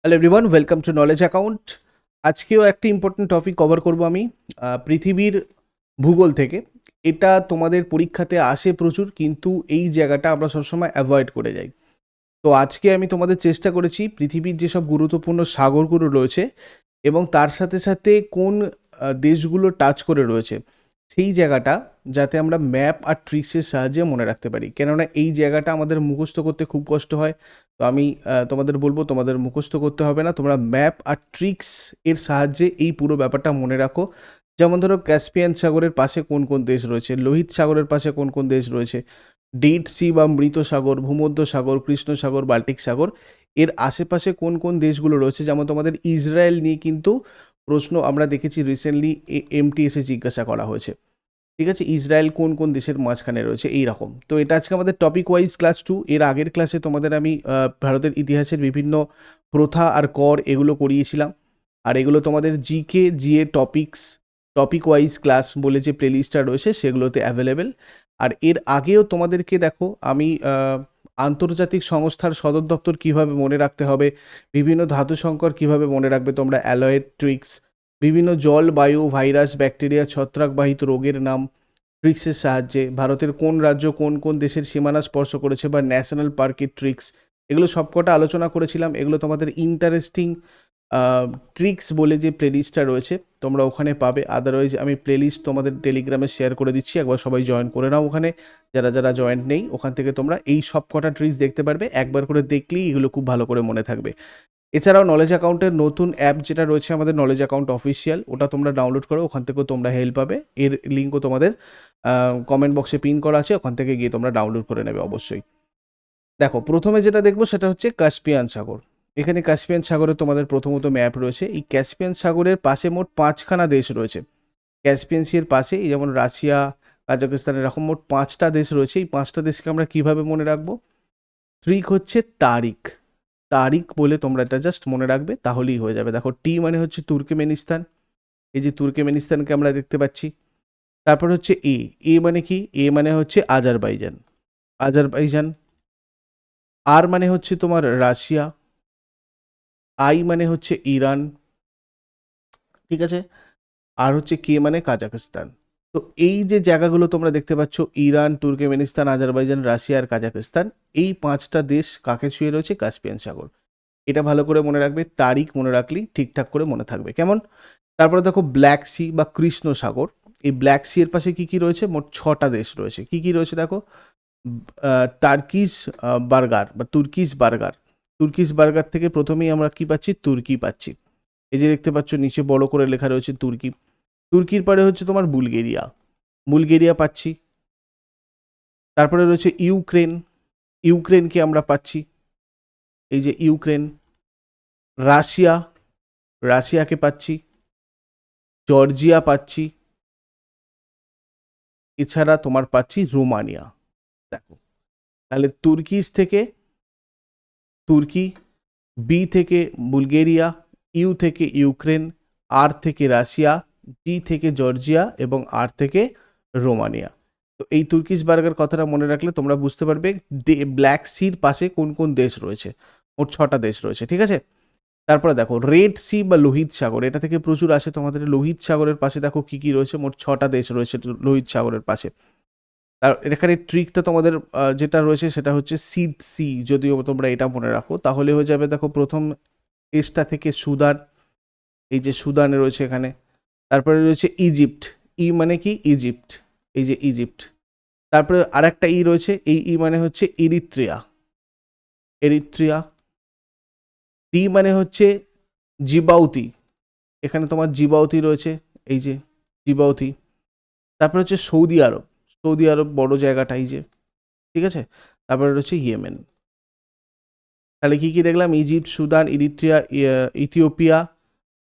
Hello everyone, welcome to knowledge account. আজকেও একটা important topic cover করব আমি পৃথিবীর ভূগোল থেকে। এটা তোমাদের পরীক্ষাতে আসে প্রচুর, কিন্তু এই জায়গাটা আমরা সবসময় অ্যাভয়েড করে যাই। তো আজকে আমি তোমাদের চেষ্টা করেছি পৃথিবীর যেসব গুরুত্বপূর্ণ সাগরগুলো রয়েছে এবং তার সাথে সাথে কোন দেশগুলো টাচ করে রয়েছে সেই জায়গাটা যাতে আমরা ম্যাপ আর ট্রিক্সের সাহায্যে মনে রাখতে পারি, কেননা এই জায়গাটা আমাদের মুখস্থ করতে খুব কষ্ট হয়। তো আমি তোমাদের বলবো তোমাদের মুখস্থ করতে হবে না, তোমরা ম্যাপ আর ট্রিক্স এর সাহায্যে এই পুরো ব্যাপারটা মনে রাখো। যেমন ধরো ক্যাসপিয়ান সাগরের পাশে কোন কোন দেশ রয়েছে, লোহিত সাগরের পাশে কোন কোন দেশ রয়েছে, ডেড সি বা মৃত সাগর, ভূমধ্য সাগর, কৃষ্ণ সাগর, বাল্টিক সাগর, এর আশেপাশে কোন কোন দেশগুলো রয়েছে। যেমন তোমাদের ইসরায়েল নিয়ে কিন্তু প্রশ্ন আমরা দেখেছি রিসেন্টলি এমটিএসে জিজ্ঞাসা করা হয়েছে। ঠিক আছে, ইসরায়েল কোন কোন দেশের মাঝখানে রয়েছে এই রকম। তো এটা আজকে আমাদের টপিক ওয়াইজ ক্লাস 2। এর আগের ক্লাসে তোমাদের আমি ভারতের ইতিহাসের বিভিন্ন প্রথা আর কর এগুলো করিয়েছিলাম। আর এগুলো তোমাদের GK GA topic wise class বলে যে প্লেলিস্টটা রয়েছে সেগুলোতে অ্যাভেলেবেল। আর এর আগেও তোমাদেরকে দেখো আমি আন্তর্জাতিক সংস্থার সদর দপ্তর কীভাবে মনে রাখতে হবে, বিভিন্ন ধাতু সংকর কীভাবে মনে রাখবে তোমরা, অ্যালয়েড ট্রিক্স, বিভিন্ন জল, বায়ু, ভাইরাস, ব্যাকটেরিয়া, ছত্রাকবাহিত রোগের নাম ট্রিক্সের সাহায্যে, ভারতের কোন রাজ্য কোন কোন দেশের সীমানা স্পর্শ করেছে বা ন্যাশনাল পার্কের ট্রিক্স, এগুলো সবকটা আলোচনা করেছিলাম। এগুলো তোমাদের ইন্টারেস্টিং ট্রিক্স বলে যে প্লেলিস্টটা রয়েছে তোমরা ওখানে পাবে। আদারওয়াইজ আমি প্লেলিস্ট তোমাদের টেলিগ্রামে শেয়ার করে দিচ্ছি, একবার সবাই জয়েন করে নাও ওখানে। যারা যারা জয়েন্ট নেই ওখান থেকে তোমরা এই সব কটা ট্রিক্স দেখতে পারবে, একবার করে দেখলেই এগুলো খুব ভালো করে মনে থাকবে। এছাড়াও নলেজ অ্যাকাউন্টের নতুন অ্যাপ যেটা রয়েছে আমাদের নলেজ অ্যাকাউন্ট অফিসিয়াল, ওটা তোমরা ডাউনলোড করো, ওখান থেকেও তোমরা হেল্প পাবে। এর লিঙ্কও তোমাদের কমেন্ট বক্সে পিন করা আছে, ওখান থেকে গিয়ে তোমরা ডাউনলোড করে নেবে অবশ্যই। দেখো প্রথমে যেটা দেখবো সেটা হচ্ছে কাস্পিয়ান সাগর। এখানে কাস্পিয়ান সাগরে তোমাদের প্রথমত ম্যাপ রয়েছে। এই ক্যাসপিয়ান সাগরের পাশে মোট 5খানা দেশ রয়েছে। ক্যাসপিয়ান সির পাশে যেমন রাশিয়া, কাজাকিস্তান, এরকম মোট 5টা দেশ রয়েছে। এই 5টা দেশকে আমরা কিভাবে মনে রাখবো? ট্রিক হচ্ছে তারিখ। তারিখ বলে তোমরা এটা জাস্ট মনে রাখবে, তাহলেই হয়ে যাবে। দেখো টি মানে হচ্ছে তুর্কমেনিস্তান, এই যে তুর্কমেনিস্তানকে আমরা দেখতে পাচ্ছি। তারপর হচ্ছে এ, এ মানে কি? এ মানে হচ্ছে আজারবাইজান, আজারবাইজান। আর মানে হচ্ছে তোমার রাশিয়া, আই মানে হচ্ছে ইরান, ঠিক আছে। আর হচ্ছে কে মানে কাজাখস্তান। তো এই যে জায়গাগুলো তোমরা দেখতে পাচ্ছ, ইরান, তুর্কমেনিস্তান, আজারবাইজান, রাশিয়া আর কাজাখস্তান, এই 5টা দেশ কাকে ছুঁয়ে রয়েছে? কাস্পিয়ান সাগর। এটা ভালো করে মনে রাখবে, তারিখ মনে রাখলেই ঠিকঠাক করে মনে থাকবে। কেমন? তারপরে দেখো ব্ল্যাক সি বা কৃষ্ণ সাগর। এই ব্ল্যাক সি এর পাশে কি কি রয়েছে? মোট 6টা দেশ রয়েছে। কি কি রয়েছে দেখো? টার্কিশ বার্গার বা তুর্কিশ বার্গার। তুর্কিশ বার্গার থেকে প্রথমেই আমরা কি পাচ্ছি? তুর্কি পাচ্ছি। এই যে দেখতে পাচ্ছ নিচে বড় করে লেখা রয়েছে তুর্কি। তুর্কির পরে হচ্ছে তোমার বুলগেরিয়া, বুলগেরিয়া পাচ্ছি। তারপরে রয়েছে ইউক্রেন, ইউক্রেনকে আমরা পাচ্ছি, এই যে ইউক্রেন। রাশিয়া, রাশিয়াকে পাচ্ছি। জর্জিয়া পাচ্ছি। এছাড়া তোমার পাচ্ছি রোমানিয়া। দেখো তাহলে তুর্কিশ থেকে তুর্কি, বি থেকে বুলগেরিয়া, ইউ থেকে ইউক্রেন, আর থেকে রাশিয়া, জি থেকে জর্জিয়া এবং আর থেকে রোমানিয়া। তো এই তুর্কিশ বার্গার কথাটা মনে রাখলে তোমরা বুঝতে পারবে ব্ল্যাক সির পাশে কোন কোন দেশ রয়েছে। মোট 6টা দেশ রয়েছে, ঠিক আছে। তারপরে দেখো রেড সি বা লোহিত সাগর, এটা থেকে প্রচুর আসে তোমাদের। লোহিত সাগরের পাশে দেখো কি কি রয়েছে? মোট 6টা দেশ রয়েছে লোহিত সাগরের পাশে। আর এখানে ট্রিকটা তোমাদের যেটা রয়েছে সেটা হচ্ছে সিড সি। যদিও তোমরা এটা মনে রাখো তাহলে হয়ে যাবে। দেখো প্রথম এসটা থেকে সুদান, এই যে সুদানে রয়েছে এখানে। তারপরে রয়েছে ইজিপ্ট, ই মানে কি? ইজিপ্ট, এই যে ইজিপ্ট। তারপরে আরেকটা ই রয়েছে, এই ই মানে হচ্ছে ইরিত্রিয়া, এরিত্রিয়া। ডি মানে হচ্ছে জিবাউতি, এখানে তোমার জিবাউতি রয়েছে, এই যে জিবাউতি। তারপরে হচ্ছে সৌদি আরব, সৌদি আরব বড় জায়গাটা এই যে, ঠিক আছে। তারপরে রয়েছে ইয়েমেন। তাহলে কি কি দেখলাম? Egypt, Sudan, Eritrea, Ethiopia,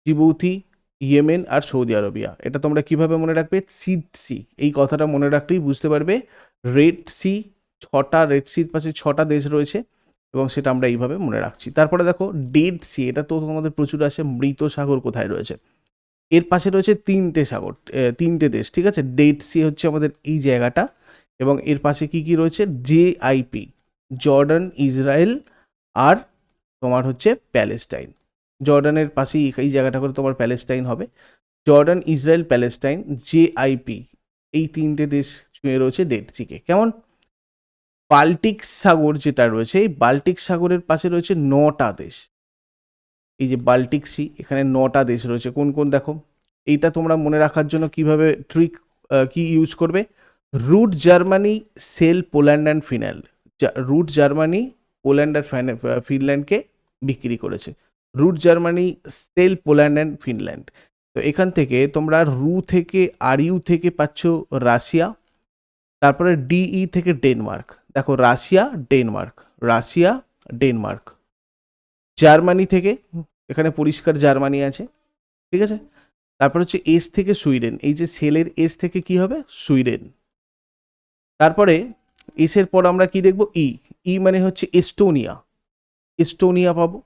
Djibouti, Yemen আর সৌদি আরবিয়া। এটা তোমরা কিভাবে মনে রাখবে? সিড সি, এই কথাটা মনে রাখলেই বুঝতে পারবে। রেড সি, 6টা রেড সির পাশে 6টা দেশ রয়েছে এবং সেটা আমরা এইভাবে মনে রাখছি। তারপরে দেখো ডেড সি, এটা তো তোমাদের প্রচুর আসে। মৃত সাগর কোথায় রয়েছে? এর পাশে রয়েছে 3টে সাগর, 3টে দেশ, ঠিক আছে। ডেড সি হচ্ছে আমাদের এই জায়গাটা এবং এর পাশে কি কি রয়েছে? JIP, জর্ডান, ইসরায়েল আর তোমার হচ্ছে প্যালেস্টাইন। জর্ডানের পাশেই এই জায়গাটা করে তোমার প্যালেস্টাইন হবে। জর্ডান, ইসরায়েল, প্যালেস্টাইন, JIP, এই 3টে দেশ ছুঁয়ে রয়েছে ডেড সিকে। কেমন? বাল্টিক সাগর যেটা রয়েছে, এই বাল্টিক সাগরের পাশে রয়েছে 9টা দেশ। এই যে বাল্টিক সি, এখানে 9টা দেশ রয়েছে। কোন কোন দেখো, এইটা তোমরা মনে রাখার জন্য কিভাবে ট্রিক কি ইউজ করবে? Root Germany sell Poland and Finland. Root Germany Poland আর ফিনল্যান্ডকে বিক্রি করেছে। Root Germany sell Poland and Finland. তো এখান থেকে তোমরা রু থেকে RU থেকে পাচ্ছ রাশিয়া, তারপরে DE থেকে ডেনমার্ক। দেখো Russia, Denmark, Russia, Denmark. Germany থেকে, এখানে পরিষ্কার জার্মানি আছে, ঠিক আছে। তারপর হচ্ছে S থেকে সুইডেন, এই যে সেলের S থেকে কি হবে? সুইডেন। তারপরে এসের পর আমরা কি দেখব? ই মানে হচ্ছে এস্টোনিয়া, এস্টোনিয়া পাবো।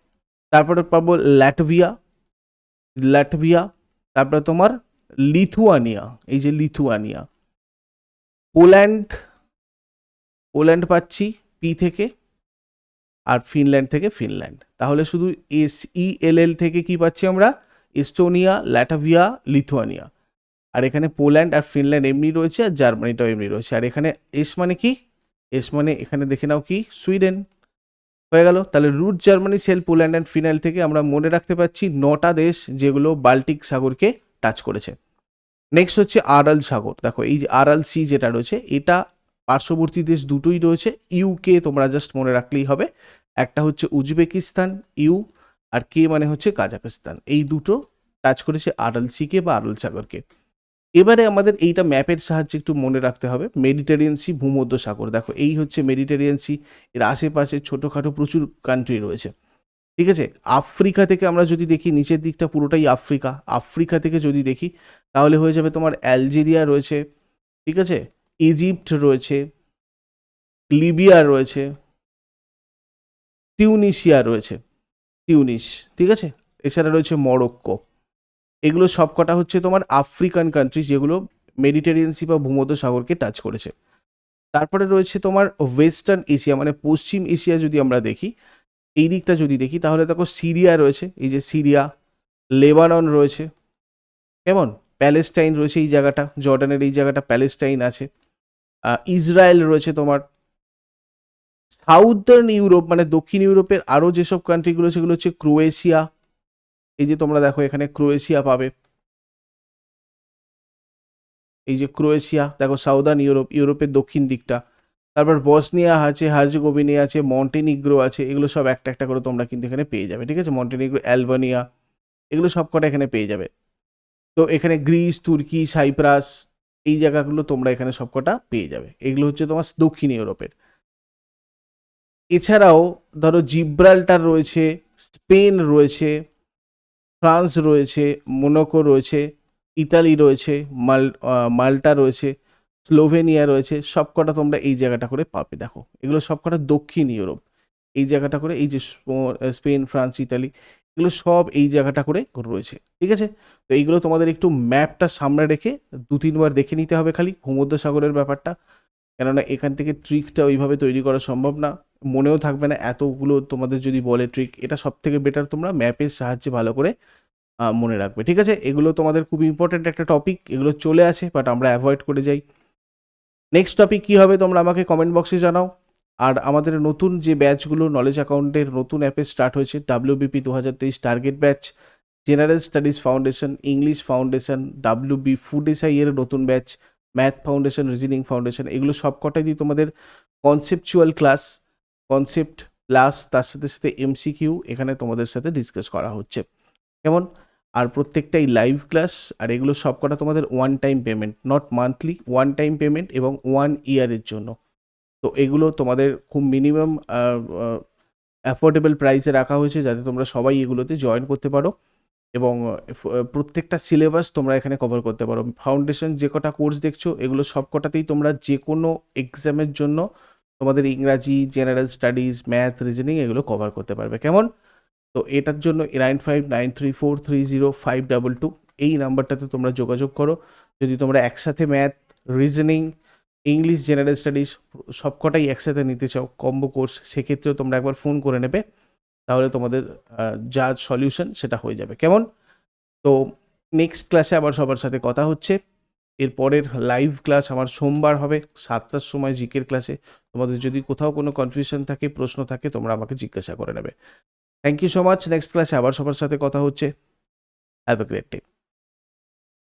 তারপরে পাবো ল্যাটভিয়া, ল্যাটভিয়া। তারপরে তোমার লিথুয়ানিয়া, এই যে লিথুয়ানিয়া। পোল্যান্ড, পোল্যান্ড পাচ্ছি P থেকে, আর ফিনল্যান্ড থেকে ফিনল্যান্ড। তাহলে শুধু SELL থেকে কি পাচ্ছি আমরা? Estonia, Latvia, Lithuania. আর এখানে পোল্যান্ড আর ফিনল্যান্ড এমনি রয়েছে, আর জার্মানিটাও এমনি রয়েছে। আর এখানে এস মানে কি? এস মানে এখানে দেখে নাও কি? সুইডেন। হয়ে গেল। তাহলে route Germany sell Poland and Finland থেকে আমরা মনে রাখতে পারছি 9টা দেশ যেগুলো বাল্টিক সাগরকে টাচ করেছে। নেক্সট হচ্ছে আরাল সাগর। দেখো এই যে আরাল সি যেটা রয়েছে, এটা পার্শ্ববর্তী দেশ দুটোই রয়েছে। ইউকে তোমরা জাস্ট মনে রাখলেই হবে। একটা হচ্ছে উজবেকিস্তান, ইউ, আর কে মানে হচ্ছে কাজাকিস্তান। এই দুটো টাচ করেছে আরাল সিকে বা আরাল সাগরকে। এবারে আমাদের এইটা ম্যাপের সাহায্যে একটু মনে রাখতে হবে। মেডিটেরিয়ান সি, ভূমধ্য সাগর। দেখো এই হচ্ছে মেডিটেরিয়ান সি, এর আশেপাশে ছোটোখাটো প্রচুর কান্ট্রি রয়েছে, ঠিক আছে। আফ্রিকা থেকে আমরা যদি দেখি, নিচের দিকটা পুরোটাই আফ্রিকা। আফ্রিকা থেকে যদি দেখি তাহলে হয়ে যাবে তোমার অ্যালজেরিয়া রয়েছে, ঠিক আছে, ইজিপ্ট রয়েছে, লিবিয়া রয়েছে, তিউনিসিয়া রয়েছে, তিউনিস, ঠিক আছে। এছাড়া রয়েছে মরক্কো। এগুলো সবকটা হচ্ছে তোমার আফ্রিকান কান্ট্রি যেগুলো মেডিটেরিয়ান সি বা ভূমধ্য সাগরকে টাচ করেছে। তারপরে রয়েছে তোমার ওয়েস্টার্ন এশিয়া, মানে পশ্চিম এশিয়া যদি আমরা দেখি, এই দিকটা যদি দেখি তাহলে দেখো সিরিয়া রয়েছে, এই যে সিরিয়া, লেবানন রয়েছে, কেমন, প্যালেস্টাইন রয়েছে, এই জায়গাটা জর্ডানের এই জায়গাটা প্যালেস্টাইন আছে, ইসরায়েল রয়েছে তোমার। সাউদার্ন ইউরোপ মানে দক্ষিণ ইউরোপের আরও যেসব কান্ট্রিগুলো সেগুলো হচ্ছে ক্রোয়েশিয়া। এই যে তোমরা দেখো এখানে ক্রোয়েশিয়া পাবে, এই যে ক্রোয়েশিয়া দেখো সাউদার্ন ইউরোপ, ইউরোপের দক্ষিণ দিকটা। তারপর বসনিয়া আছে, হার্জেগোভিনা আছে, মন্টেনিগ্রো আছে। এগুলো সব একটা একটা করে তোমরা কিন্তু এখানে পেয়ে যাবে, ঠিক আছে। মন্টেনিগ্রো, অ্যালবানিয়া, এগুলো সব কটা এখানে পেয়ে যাবে। তো এখানে গ্রিস, তুর্কি, সাইপ্রাস, এই জায়গাগুলো তোমরা এখানে সব কটা পেয়ে যাবে। এগুলো হচ্ছে তোমার দক্ষিণ ইউরোপের। এছাড়াও ধরো জিব্রাল্টার রয়েছে, স্পেন রয়েছে, ফ্রান্স রয়েছে, মোনাকো রয়েছে, ইতালি রয়েছে, মাল্টা রয়েছে, স্লোভেনিয়া রয়েছে। সব কটা তোমরা এই জায়গাটা করে পাবে। দেখো এগুলো সব কটা দক্ষিণ ইউরোপ, এই জায়গাটা করে, এই যে স্পেন, ফ্রান্স, ইতালি, এগুলো সব এই জায়গাটা করে রয়েছে, ঠিক আছে। তো এইগুলো তোমাদের একটু ম্যাপটা সামনে রেখে 2-3বার দেখে নিতে হবে খালি ভূমধ্য সাগরের ব্যাপারটা, কেননা এখান থেকে ট্রিকটা ওইভাবে তৈরি করা সম্ভব না, মনেও থাকবে না এতগুলো তোমাদের যদি বলে ট্রিক। এটা সব থেকে বেটার তোমরা ম্যাপের সাহায্যে ভালো করে মনে রাখবে, ঠিক আছে। এগুলো তোমাদের খুব ইম্পর্ট্যান্ট একটা টপিক, এগুলো চলে আসে বাট আমরা অ্যাভয়েড করে যাই। নেক্সট টপিক কী হবে তোমরা আমাকে কমেন্ট বক্সে জানাও। আর আমাদের নতুন যে ব্যাচগুলো নলেজ অ্যাকাউন্টের নতুন অ্যাপে স্টার্ট হয়েছে, WBP 2023 target batch, general studies foundation, English foundation, WB food SI এর নতুন batch, math foundation, reasoning foundation, এগুলো সবকটাই দিয়ে তোমাদের কনসেপচুয়াল ক্লাস, কনসেপ্ট প্লাস তার সাথে সাথে MCQ এখানে তোমাদের সাথে ডিসকাস করা হচ্ছে, কেমন। আর প্রত্যেকটাই লাইভ ক্লাস, আর এগুলো সবকটা তোমাদের one time payment, not monthly, one time payment এবং 1 ইয়ারের জন্য। তো এগুলো তোমাদের খুব মিনিমাম অ্যাফোর্ডেবল প্রাইসে রাখা হয়েছে যাতে তোমরা সবাই এগুলোতে জয়েন করতে পারো এবং প্রত্যেকটা সিলেবাস তোমরা এখানে কভার করতে পারো। ফাউন্ডেশন যে কটা কোর্স দেখছো এগুলো সব কটাতেই তোমরা যে কোনো এক্সামের জন্য তোমাদের ইংরাজি, জেনারেল স্টাডিজ, ম্যাথ, রিজনিং এগুলো কভার করতে পারবে, কেমন। তো এটার জন্য 9593430522 এই নাম্বারটাতে তোমরা যোগাযোগ করো। যদি তোমরা একসাথে math, reasoning, English, general studies সবকটাই একসাথে নিতে চাও কম্বো কোর্স, সেক্ষেত্রেও তোমরা একবার ফোন করে নেবে। তাহলে তোমাদের যা সলিউশন সেটা হয়ে যাবে। কেমন? তো নেক্সট ক্লাসে আবার সবার সাথে কথা হচ্ছে। এরপরের লাইভ ক্লাস আমার সোমবার হবে 7টার সময় জিকের ক্লাসে। তোমাদের যদি কোথাও কোনো কনফিউশন থাকে, প্রশ্ন থাকে, তোমরা আমাকে জিজ্ঞাসা করে নেবে। Thank you so much. Next ক্লাসে আবার সবার সাথে কথা হচ্ছে। Have a great day.